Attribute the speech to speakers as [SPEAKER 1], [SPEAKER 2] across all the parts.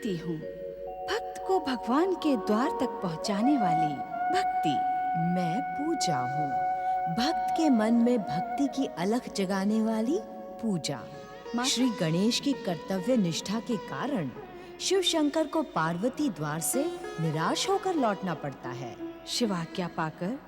[SPEAKER 1] भक्ति हूँ, भक्त को भगवान के द्वार तक पहुँचाने वाली भक्ति।
[SPEAKER 2] मैं पूजा हूँ, भक्त के मन में भक्ति की अलख जगाने वाली पूजा। श्री गणेश की कर्तव्य निष्ठा के कारण शिव शंकर को पार्वती द्वार से निराश होकर लौटना पड़ता है।
[SPEAKER 1] शिवाज्ञा पाकर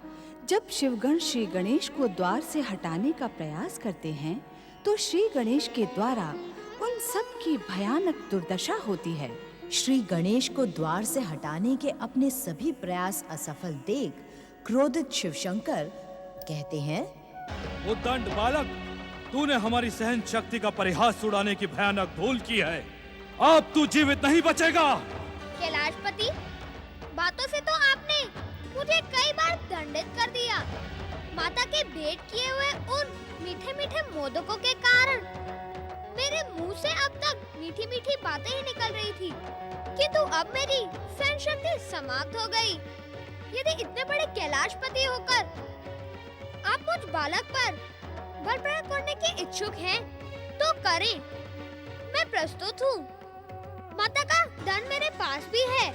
[SPEAKER 1] जब शिवगण श्री गणेश को द्वार से हटाने का प्रयास करते हैं, तो श्री गणेश के द्वारा उन सब की भयानक दुर्दशा होती है।
[SPEAKER 2] श्री गणेश को द्वार से हटाने के अपने सभी प्रयास असफल देख क्रोधित शिवशंकर कहते हैं,
[SPEAKER 3] उद्दंड बालक, तूने हमारी सहन शक्ति का परिहास उड़ाने की भयानक भूल की है। अब तू जीवित नहीं बचेगा।
[SPEAKER 4] कैलाशपति, बातों से तो आपने मुझे कई बार दंडित कर दिया। माता के भेंट किए हुए उन मीठे मीठे मोदकों के कारण मेरे मुंह से अब तक मीठी मीठी बातें ही निकल रही थी, किंतु अब मेरी सहन शक्ति समाप्त हो गई। यदि इतने बड़े कैलाशपति होकर आप मुझ बालक पर बल प्रयोग करने के इच्छुक हैं, तो करें। मैं प्रस्तुत हूँ। माता का दंड मेरे पास भी है।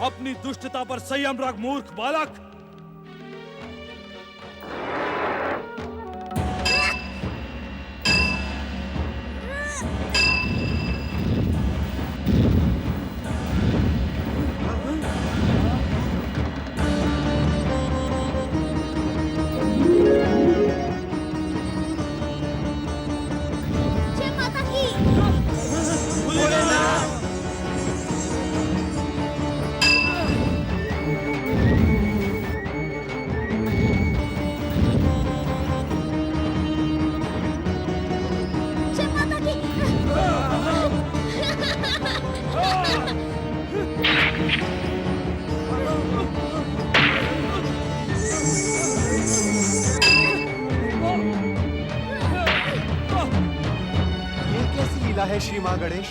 [SPEAKER 3] अपनी दुष्टता पर संयम रख मूर्ख बालक।
[SPEAKER 4] जय माता की। जय माता की।
[SPEAKER 5] ये कैसी लीला है श्री मां गणेश?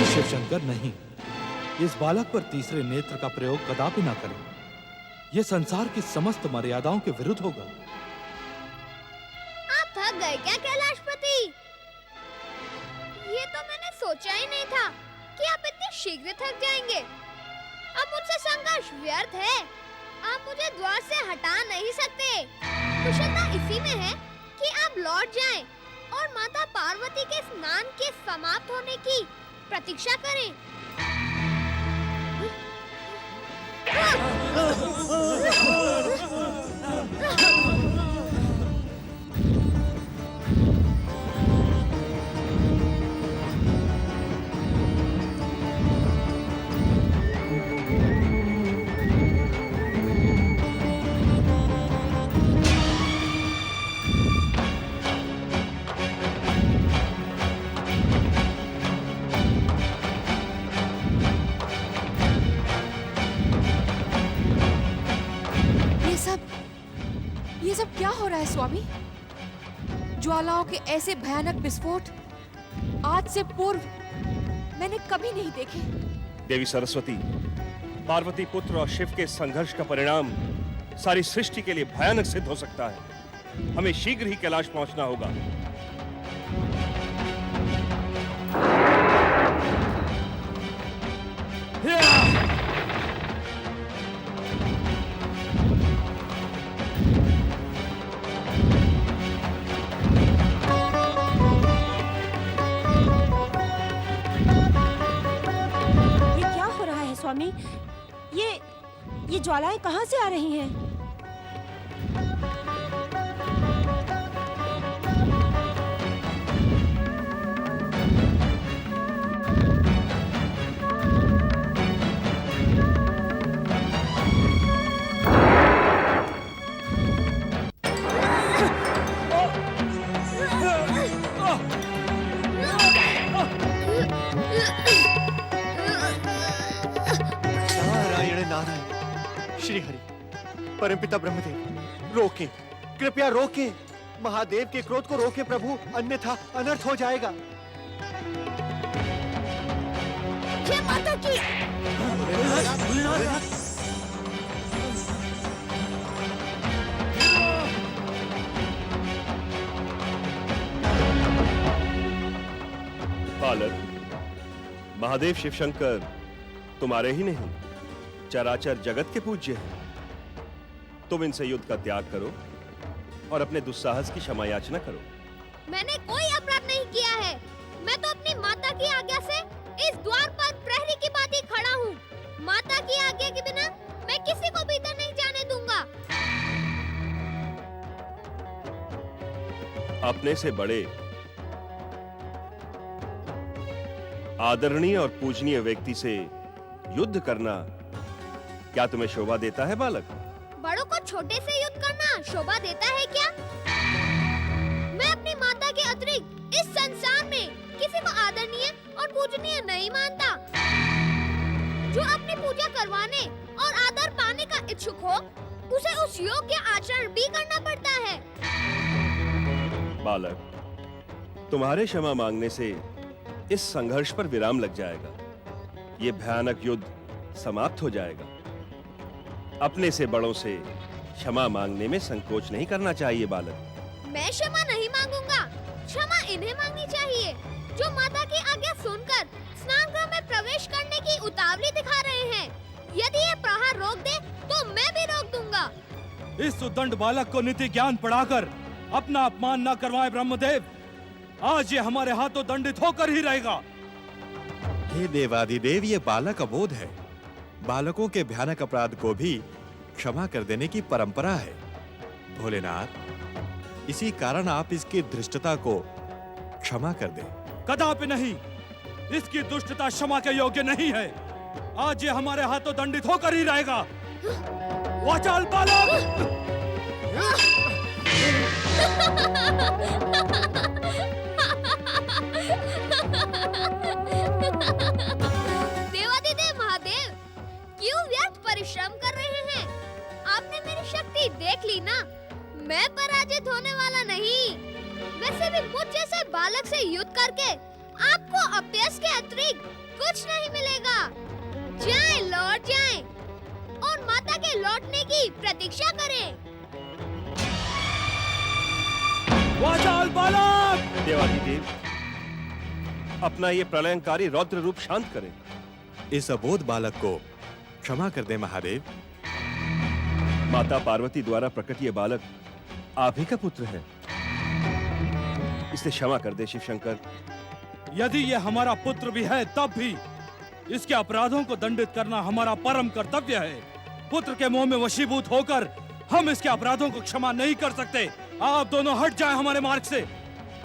[SPEAKER 3] शिवशंकर, नहीं, इस बालक पर तीसरे नेत्र का प्रयोग कदापि ना करें। यह संसार की समस्त मर्यादाओं के विरुद्ध होगा।
[SPEAKER 4] आप थक गए क्या कैलाशपति? ये तो मैंने सोचा ही नहीं था कि आप इतने शीघ्र थक जाएंगे। अब मुझसे संघर्ष व्यर्थ है। आप मुझे द्वार से हटा नहीं सकते। कुशलता इसी में है कि आप लौट जाएं और माता पार्वती के स्नान के समाप्त होने की प्रतीक्षा करें।
[SPEAKER 6] ये सब क्या हो रहा है स्वामी? ज्वालाओं के ऐसे भयानक विस्फोट आज से पूर्व मैंने कभी नहीं देखे।
[SPEAKER 7] देवी सरस्वती, पार्वती पुत्र और शिव के संघर्ष का परिणाम सारी सृष्टि के लिए भयानक सिद्ध हो सकता है। हमें शीघ्र ही कैलाश पहुंचना होगा।
[SPEAKER 8] स्वामी, ये ज्वालाएं कहाँ से आ रही हैं?
[SPEAKER 5] श्री हरि, परमपिता ब्रह्मदेव, रोकें, कृपया रोकें। महादेव के क्रोध को रोकें प्रभु, अन्यथा अनर्थ हो जाएगा।
[SPEAKER 8] जय माता की।
[SPEAKER 7] बालक, महादेव शिवशंकर तुम्हारे ही नहीं, चराचर जगत के पूज्य हैं। तुम इनसे युद्ध का त्याग करो और अपने दुस्साहस की क्षमा याचना करो।
[SPEAKER 4] मैंने कोई अपराध नहीं किया है। मैं तो अपनी माता की आज्ञा से इस द्वार पर प्रहरी की भांति खड़ा हूँ। माता की आज्ञा के बिना मैं किसी को भीतर नहीं जाने दूंगा।
[SPEAKER 7] अपने से बड़े आदरणीय और पूजनीय व्यक्ति से युद्ध करना क्या तुम्हें शोभा देता है बालक?
[SPEAKER 4] बड़ों को छोटे से युद्ध करना शोभा देता है क्या? मैं अपनी माता के अतिरिक्त इस संसार में किसी को आदरणीय और पूजनीय नहीं मानता। जो अपनी पूजा करवाने और आदर पाने का इच्छुक हो, उसे उस योग्य आचरण भी करना पड़ता है।
[SPEAKER 7] बालक, तुम्हारे क्षमा मांगने से इस संघर्ष पर विराम लग जाएगा। ये भयानक युद्ध समाप्त हो जाएगा। अपने से बड़ों से क्षमा मांगने में संकोच नहीं करना चाहिए बालक।
[SPEAKER 4] मैं क्षमा नहीं मांगूंगा, क्षमा इन्हें मांगनी चाहिए जो माता की आज्ञा सुनकर स्नान गृह में प्रवेश करने की उतावली दिखा रहे हैं। यदि ये प्रहार रोक दे तो मैं भी रोक दूंगा।
[SPEAKER 3] इस उद्दंड बालक को नीति ज्ञान पढ़ाकर अपना अपमान न करवाएं ब्रह्मदेव। आज ये हमारे हाथों दंडित होकर ही रहेगा।
[SPEAKER 9] हे देवादिदेव, ये बालक अबोध है। बालकों के भयानक अपराध को भी क्षमा कर देने की परंपरा है। भोलेनाथ, इसी कारण आप इसकी धृष्टता को क्षमा कर दें।
[SPEAKER 3] कदापि नहीं, इसकी दुष्टता क्षमा के योग्य नहीं है। आज ये हमारे हाथों दंडित होकर ही रहेगा। वाचाल बालक!
[SPEAKER 4] देवादिदेव महादेव, क्यों व्यर्थ परिश्रम कर रहे हैं? आपने मेरी शक्ति देख ली ना? मैं पराजित होने वाला नहीं। वैसे भी मुझ जैसे बालक से युद्ध करके आपको अभ्यास के अतिरिक्त कुछ नहीं मिलेगा। जाएं, लौट जाएं और माता के लौटने की प्रतीक्षा करें।
[SPEAKER 3] वाचाल बालक!
[SPEAKER 7] देवादिदेव, अपना ये प्रलयंकारी रौद्र रूप शांत करें।
[SPEAKER 9] इस अबोध बालक को क्षमा कर दे महादेव।
[SPEAKER 7] माता पार्वती द्वारा प्रकट ये बालक आप ही का पुत्र है। इसे क्षमा कर दे शिवशंकर।
[SPEAKER 3] यदि ये हमारा पुत्र भी है तब भी इसके अपराधों को दंडित करना हमारा परम कर्तव्य है। पुत्र के मोह में वशीभूत होकर हम इसके अपराधों को क्षमा नहीं कर सकते। आप दोनों हट जाएं हमारे मार्ग से।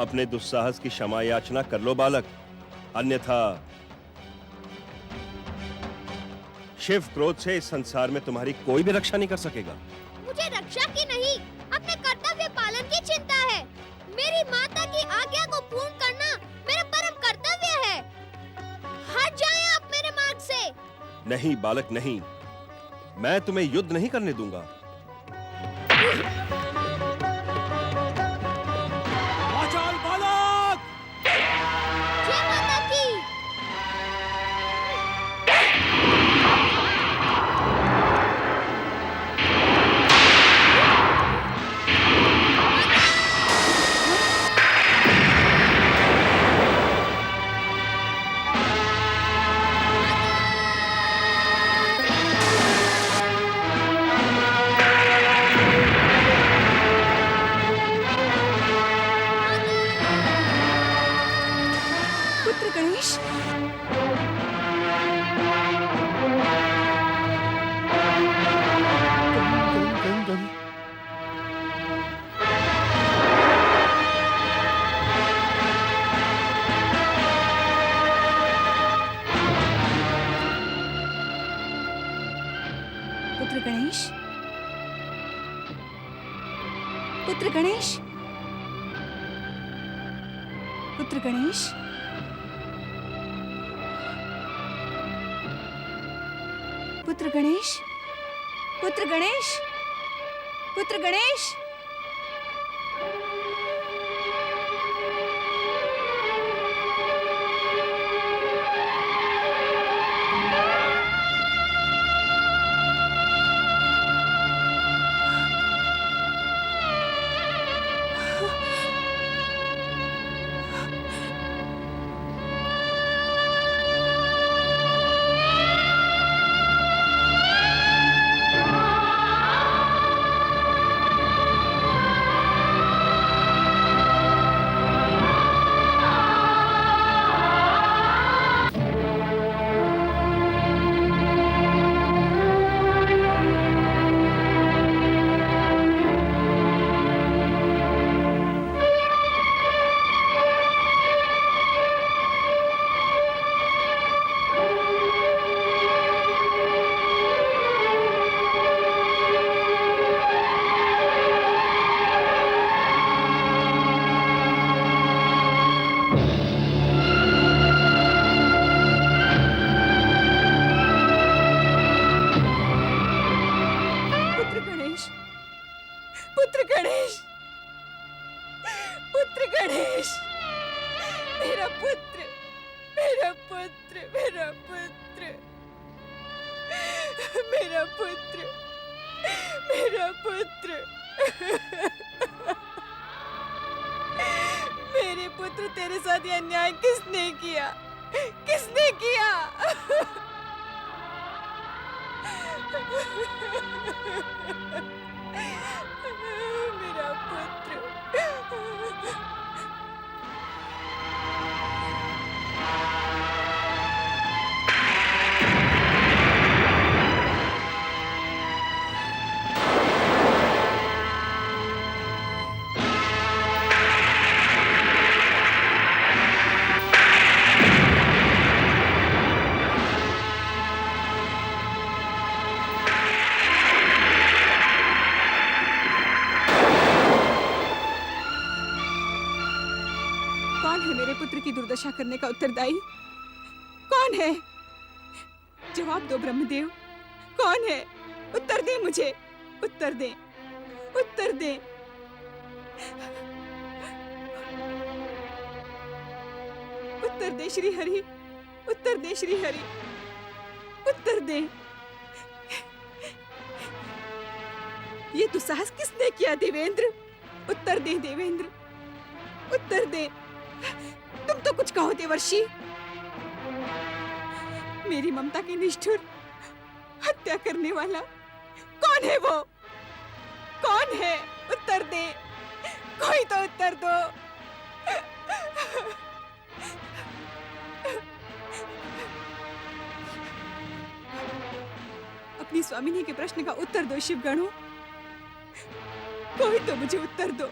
[SPEAKER 7] अपने दुस्साहस की क्षमा याचना कर लो बालक, अन्यथा शिव क्रोध से इस संसार में तुम्हारी कोई भी रक्षा नहीं कर सकेगा।
[SPEAKER 4] मुझे रक्षा की नहीं, अपने कर्तव्य पालन की चिंता है। मेरी माता की आज्ञा को पूर्ण करना मेरा परम कर्तव्य है। हट जाएं आप मेरे मार्ग से।
[SPEAKER 7] नहीं बालक नहीं, मैं तुम्हें युद्ध नहीं करने दूंगा।
[SPEAKER 3] वाचाल बालक!
[SPEAKER 4] जय माता की।
[SPEAKER 1] पुत्र गणेश, पुत्र गणेश, पुत्र गणेश, पुत्र गणेश, पुत्र गणेश,
[SPEAKER 2] पुत्र गणेश, पुत्र गणेश।
[SPEAKER 8] मेरा पुत्र मेरे पुत्र, तेरे साथ ये अन्याय किसने किया? किसने किया? मेरा पुत्र। की दुर्दशा करने का उत्तरदायी कौन है? जवाब दो ब्रह्मदेव, कौन है? उत्तर दे मुझे, उत्तर दे, उत्तर दे। उत्तर दे श्री हरि, उत्तर दे श्री हरि, उत्तर दे। ये दुस्साहस किसने किया देवेंद्र? उत्तर दे देवेंद्र, उत्तर दे। तुम तो कुछ कहो देवर्षि। मेरी ममता की निष्ठुर हत्या करने वाला कौन है? वो कौन है? उत्तर दे, कोई तो उत्तर दो। अपनी स्वामिनी के प्रश्न का उत्तर दो शिवगणों, कोई तो मुझे उत्तर दो।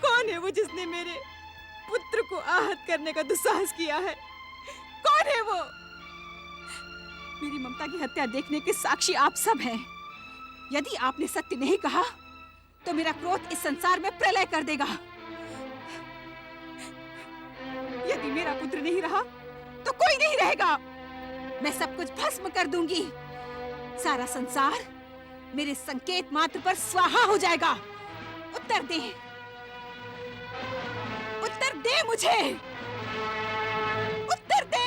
[SPEAKER 8] कौन है वो जिसने मेरे पुत्र को आहत करने का दुस्साहस किया है? कौन है वो? मेरी ममता की हत्या देखने के साक्षी आप सब हैं। यदि आपने सत्य नहीं कहा तो मेरा क्रोध इस संसार में प्रलय कर देगा। यदि मेरा पुत्र नहीं रहा तो कोई नहीं रहेगा। मैं सब कुछ भस्म कर दूंगी। सारा संसार मेरे संकेत मात्र पर स्वाहा हो जाएगा। उत्तर दे, उत्तर दे मुझे, उत्तर दे।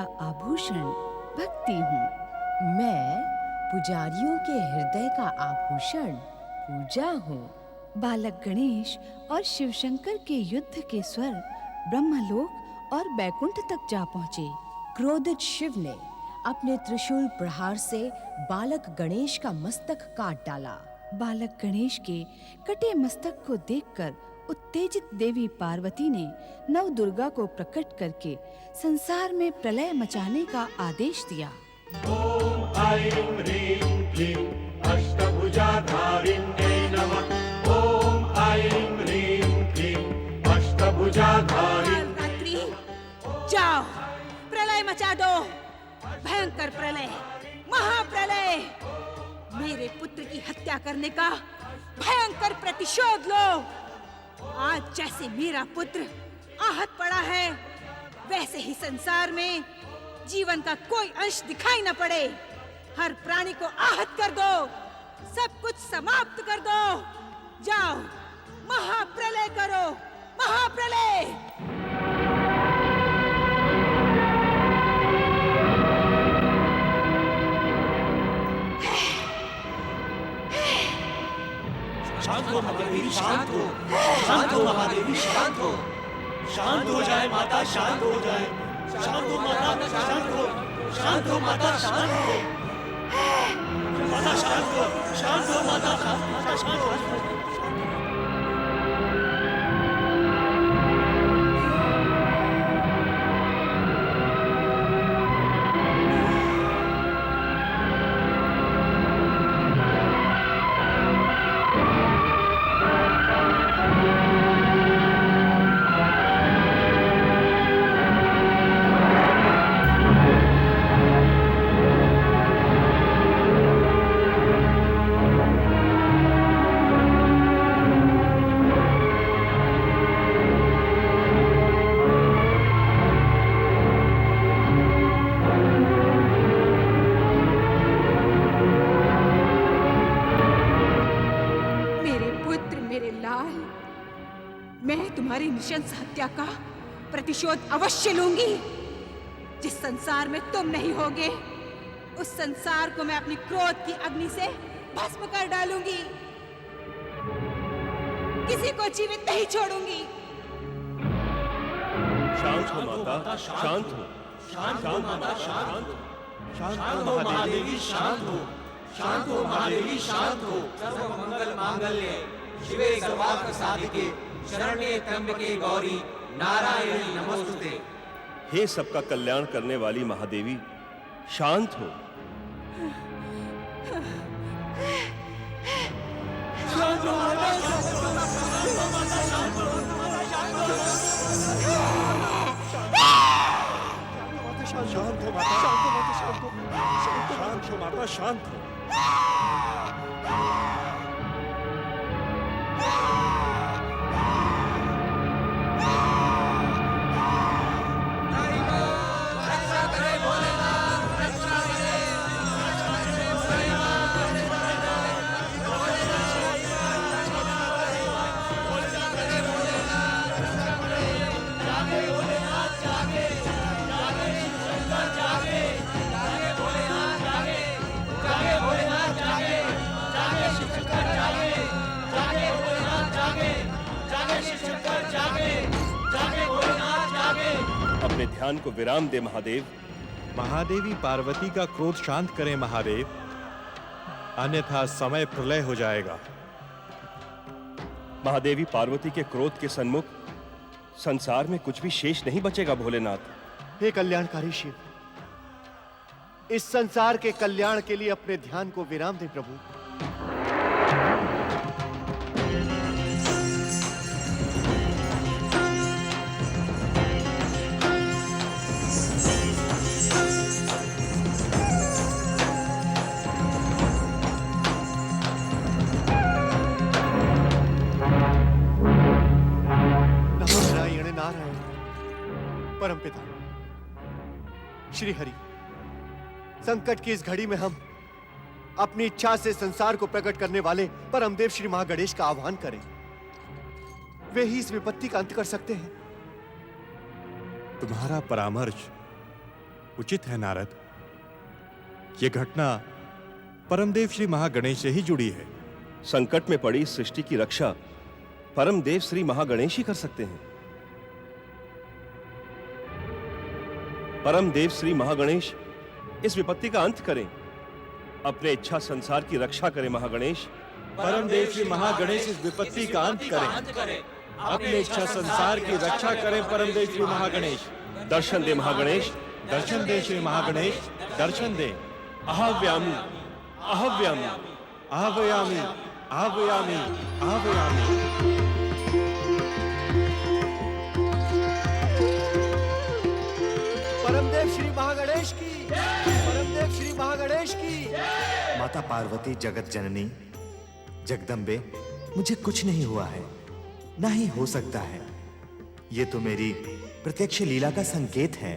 [SPEAKER 1] का आभूषण भक्ति हूँ।
[SPEAKER 2] मैं पुजारियों के हृदय का आभूषण पूजा हूँ।
[SPEAKER 1] बालक गणेश और शिवशंकर के युद्ध के स्वर ब्रह्मलोक और बैकुंठ तक जा पहुँचे।
[SPEAKER 2] क्रोधित शिव ने अपने त्रिशूल प्रहार से बालक गणेश का मस्तक काट डाला।
[SPEAKER 1] बालक गणेश के कटे मस्तक को देखकर उत्तेजित देवी पार्वती ने नवदुर्गा को प्रकट करके संसार में प्रलय मचाने का आदेश दिया।
[SPEAKER 10] ओम ऐं ह्रीं क्लीं अष्टभुजाधारिण्यै नमः। ओम ऐं ह्रीं क्लीं अष्टभुजाधारिण्यै।
[SPEAKER 8] रात्रि जाओ, प्रलय मचा दो, भयंकर प्रलय, महाप्रलय। मेरे पुत्र की हत्या करने का भयंकर प्रतिशोध लो। आज जैसे मेरा पुत्र आहत पड़ा है, वैसे ही संसार में जीवन का कोई अंश दिखाई न पड़े। हर प्राणी को आहत कर दो, सब कुछ समाप्त कर दो। जाओ, महाप्रलय करो, महाप्रलय।
[SPEAKER 10] शांत हो महादेवी, शांत हो, शांत हो महादेवी, शांत हो, शांत हो जाए माता, शांत हो जाए, शांत हो माता, शांत हो, शांत हो माता, शांत हो, माता शांत हो, शांत हो माता, माता शांत हो।
[SPEAKER 8] नृशंस हत्या का प्रतिशोध अवश्य लूंगी। जिस संसार में तुम नहीं होगे, उस संसार को मैं अपनी क्रोध की अग्नि से भस्म कर डालूंगी। किसी को जीवित नहीं छोड़ूंगी।
[SPEAKER 7] शांत हो माता, शांत हो,
[SPEAKER 10] शांत हो माता, शांत हो, शांत हो महादेवी, शांत हो, शांत हो महादेवी, शांत हो। सर्व मंगल मांगल्ये शिवे सर्वार्थ साधिके शरण्ये त्र्यंबके गौरी नारायणी नमोस्तुते।
[SPEAKER 7] हे सबका कल्याण करने वाली महादेवी, शांत हो।
[SPEAKER 10] शांत हो माता, शांत हो माता, शांत हो, शांत हो माता, शांत हो माता, शांत हो।
[SPEAKER 7] अपने ध्यान को विराम दे महादेव।
[SPEAKER 9] महादेवी पार्वती का क्रोध शांत करें महादेव, अन्यथा समय प्रलय हो जाएगा।
[SPEAKER 7] महादेवी पार्वती के क्रोध के सन्मुख संसार में कुछ भी शेष नहीं बचेगा भोलेनाथ।
[SPEAKER 5] हे कल्याणकारी शिव, इस संसार के कल्याण के लिए अपने ध्यान को विराम दे प्रभु। परमपिता श्री हरि, संकट की इस घड़ी में हम अपनी इच्छा से संसार को प्रकट करने वाले परमदेव श्री महागणेश का आह्वान करें। वे ही इस विपत्ति का अंत कर सकते हैं।
[SPEAKER 9] तुम्हारा परामर्श उचित है नारद। ये घटना परमदेव श्री महागणेश से ही जुड़ी है।
[SPEAKER 7] संकट में पड़ी इस सृष्टि की रक्षा परमदेव श्री महागणेश ही कर सकते हैं। परमदेव श्री महागणेश इस विपत्ति का अंत करें, अपने इच्छा संसार की रक्षा करें। महागणेश,
[SPEAKER 9] परमदेव श्री महागणेश इस विपत्ति का अंत करें, अपने इच्छा संसार की रक्षा करें। परमदेव श्री महागणेश,
[SPEAKER 7] दर्शन दे महागणेश,
[SPEAKER 9] दर्शन दे श्री महागणेश, दर्शन दे।
[SPEAKER 7] अहव्यामी अहव्यामी
[SPEAKER 9] आह्वयामि आह्वयामि आह्वयामि।
[SPEAKER 5] परमदेव श्री महागणेश की, परमदेव श्री महागणेश की।
[SPEAKER 11] माता पार्वती जगत जननी जगदम्बे, मुझे कुछ नहीं हुआ है, ना ही हो सकता है। ये तो मेरी प्रत्यक्ष लीला का संकेत है।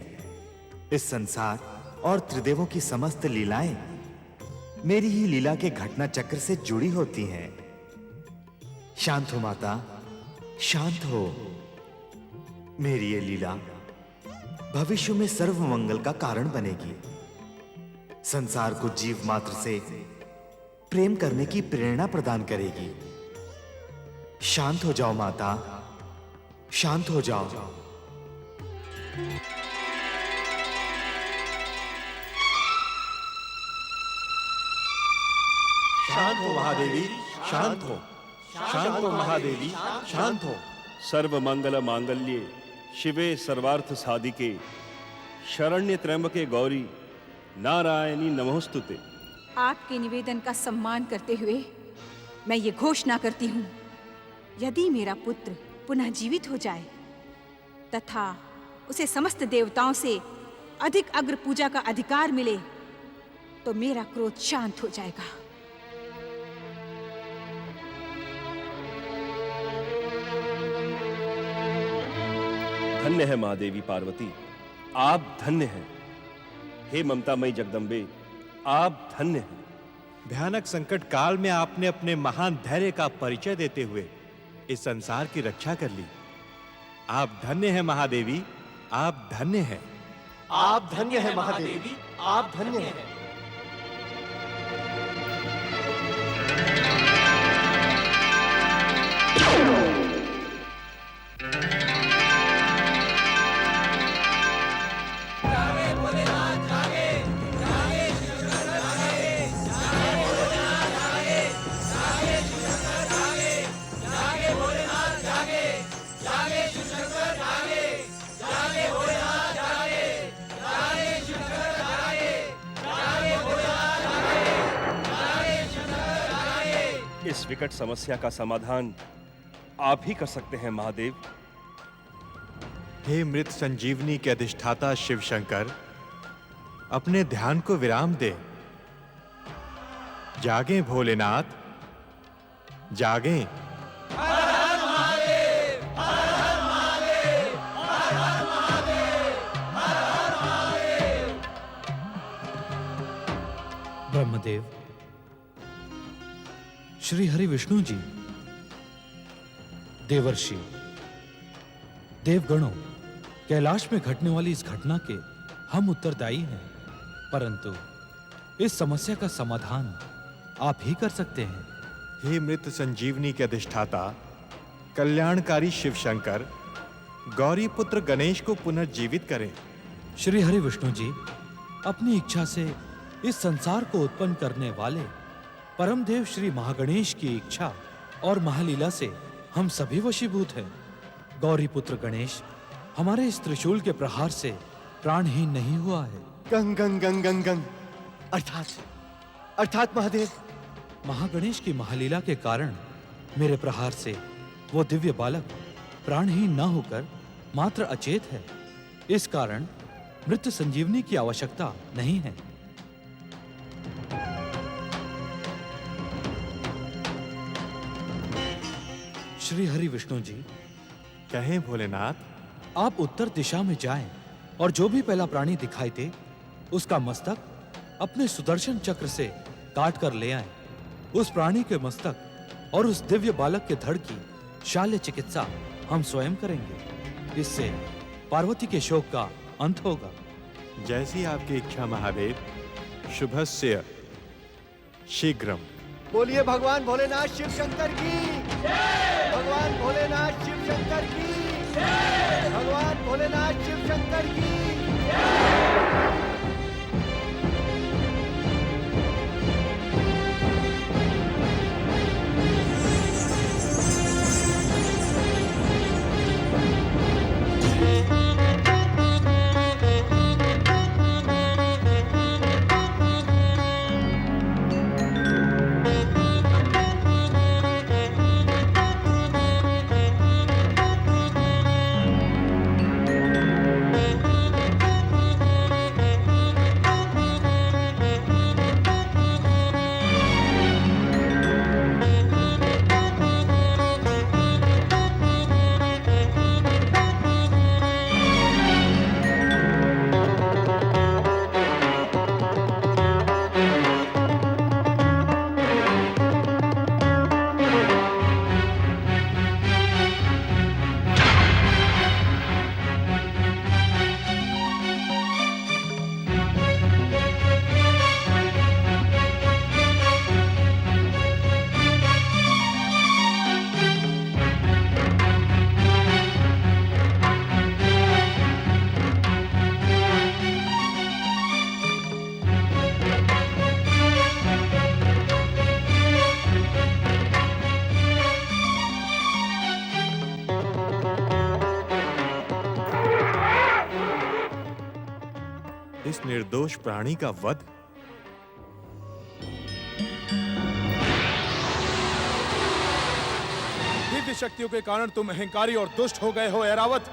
[SPEAKER 11] इस संसार और त्रिदेवों की समस्त लीलाएं मेरी ही लीला के घटना चक्र से जुड़ी होती हैं। शांत हो माता, शांत हो। मेरी ये लीला भविष्य में सर्व मंगल का कारण बनेगी। संसार को जीव मात्र से प्रेम करने की प्रेरणा प्रदान करेगी। शांत हो जाओ माता, शांत हो जाओ।
[SPEAKER 9] शांत हो महादेवी, शांत हो। शांत हो महादेवी, शांत हो।
[SPEAKER 7] सर्व मंगल मांगल्ये शिवे सर्वार्थ साधिके शरण्य त्र्यंबके गौरी नारायणी नमोस्तुते।
[SPEAKER 8] आपके निवेदन का सम्मान करते हुए मैं ये घोषणा करती हूँ, यदि मेरा पुत्र पुनः जीवित हो जाए तथा उसे समस्त देवताओं से अधिक अग्र पूजा का अधिकार मिले तो मेरा क्रोध शांत हो जाएगा।
[SPEAKER 7] धन्य है महादेवी पार्वती, आप धन्य हैं। हे ममतामयी जगदम्बे, आप धन्य हैं।
[SPEAKER 9] भयानक संकट काल में आपने अपने महान धैर्य का परिचय देते हुए इस संसार की रक्षा कर ली। आप धन्य हैं महादेवी, आप धन्य हैं।
[SPEAKER 5] आप धन्य है महादेवी, आप धन्य हैं।
[SPEAKER 7] इस विकट समस्या का समाधान आप ही कर सकते हैं महादेव।
[SPEAKER 9] हे मृत संजीवनी के अधिष्ठाता शिव शंकर, अपने ध्यान को विराम दे। जागें भोलेनाथ, जागें।
[SPEAKER 3] ब्रह्मदेव, श्री हरि विष्णु जी, देवर्षि, देवगणों, कैलाश में घटने वाली इस घटना के हम उत्तरदायी हैं, परंतु इस समस्या का समाधान आप ही कर सकते हैं।
[SPEAKER 9] हे मृत संजीवनी के अधिष्ठाता कल्याणकारी शिव शंकर, गौरी पुत्र गणेश को पुनर्जीवित करें।
[SPEAKER 3] श्री हरि विष्णु जी, अपनी इच्छा से इस संसार को उत्पन्न करने वाले परमदेव श्री महागणेश की इच्छा और महालीला से हम सभी वशीभूत हैं। गौरी पुत्र गणेश हमारे इस त्रिशूल के प्रहार से प्राणहीन नहीं हुआ है।
[SPEAKER 5] गंग गंग गंग गंग गंग, अर्थात महादेव,
[SPEAKER 3] महागणेश की महालीला के कारण मेरे प्रहार से वो दिव्य बालक प्राणहीन न होकर मात्र अचेत है। इस कारण मृत संजीवनी की आवश्यकता नहीं है। श्री हरि विष्णु जी,
[SPEAKER 9] कहें भोलेनाथ।
[SPEAKER 3] आप उत्तर दिशा में जाएं और जो भी पहला प्राणी दिखाई दे उसका मस्तक अपने सुदर्शन चक्र से काट कर ले आएं। उस प्राणी के मस्तक और उस दिव्य बालक के धड़ की शाल्य चिकित्सा हम स्वयं करेंगे। इससे पार्वती के शोक का अंत होगा।
[SPEAKER 9] जैसी आपकी इच्छा महादेव। शुभस्य शीघ्रम।
[SPEAKER 5] बोलिए भगवान भोलेनाथ शिव शंकर की। भगवान भोलेनाथ शिव शंकर की। भगवान भोलेनाथ शिव शंकर की।
[SPEAKER 9] इस निर्दोष प्राणी का वध।
[SPEAKER 3] दिव्य शक्तियों के कारण तुम अहंकारी और दुष्ट हो गए हो ऐरावत।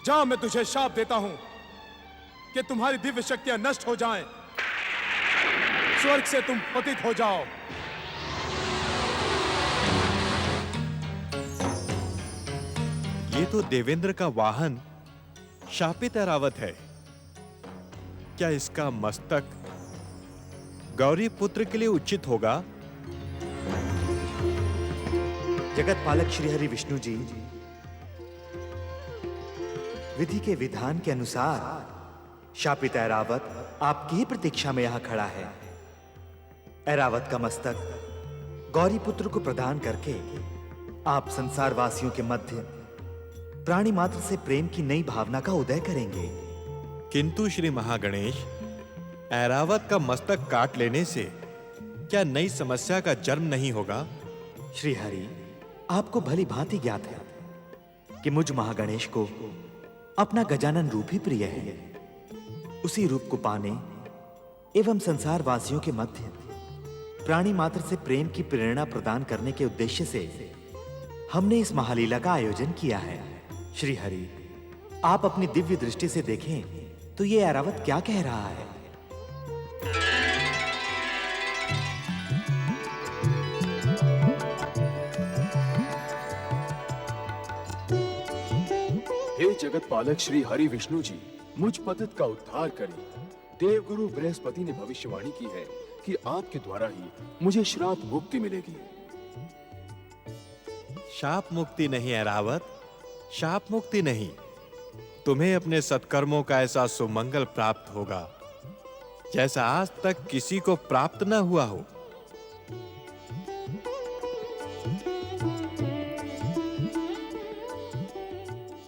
[SPEAKER 3] जा, मैं तुझे शाप देता हूं कि तुम्हारी दिव्य शक्तियां नष्ट हो जाएं, स्वर्ग से तुम पतित हो जाओ।
[SPEAKER 9] ये तो देवेंद्र का वाहन शापित ऐरावत है। क्या इसका मस्तक गौरी पुत्र के लिए उचित होगा?
[SPEAKER 11] जगत पालक श्री हरि विष्णु जी, विधि के विधान के अनुसार शापित ऐरावत आपकी ही प्रतीक्षा में यहां खड़ा है। ऐरावत का मस्तक गौरी पुत्र को प्रदान करके आप संसार वासियों के मध्य प्राणी मात्र से प्रेम की नई भावना का उदय करेंगे।
[SPEAKER 9] किंतु श्री महागणेश, ऐरावत का मस्तक काट लेने से क्या नई समस्या का जन्म नहीं होगा?
[SPEAKER 11] श्री हरि, आपको भली भांति ज्ञात है कि मुझ महागणेश को अपना गजानन रूप ही प्रिय है। उसी रूप को पाने एवं संसार वासियों के मध्य प्राणी मात्र से प्रेम की प्रेरणा प्रदान करने के उद्देश्य से हमने इस महालीला का आयोजन किया है। श्री हरि, आप अपनी दिव्य दृष्टि से देखें तो ये ऐरावत क्या कह रहा है।
[SPEAKER 12] हे जगत पालक श्री हरि विष्णु जी, मुझ पतित का उद्धार करें। देवगुरु बृहस्पति ने भविष्यवाणी की है कि आपके द्वारा ही मुझे श्राप मुक्ति मिलेगी।
[SPEAKER 9] शाप मुक्ति नहीं ऐरावत, शाप मुक्ति नहीं। तुम्हें अपने सत्कर्मों का ऐसा सुमंगल प्राप्त होगा जैसा आज तक किसी को प्राप्त न हुआ हो।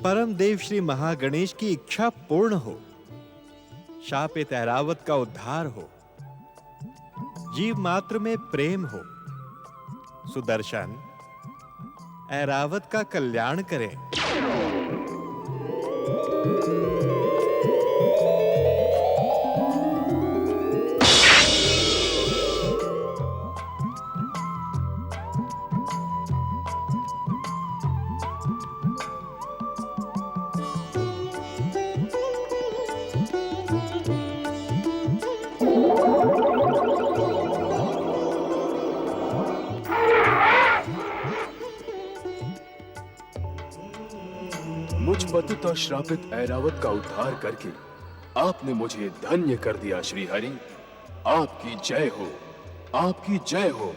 [SPEAKER 9] परम देव श्री महागणेश की इच्छा पूर्ण हो, शापित ऐरावत का उद्धार हो, जीव मात्र में प्रेम हो। सुदर्शन, ऐरावत का कल्याण करें।
[SPEAKER 12] मुझ पतित और श्रापित ऐरावत का उद्धार करके आपने मुझे धन्य कर दिया श्री हरि। आपकी जय हो, आपकी जय हो।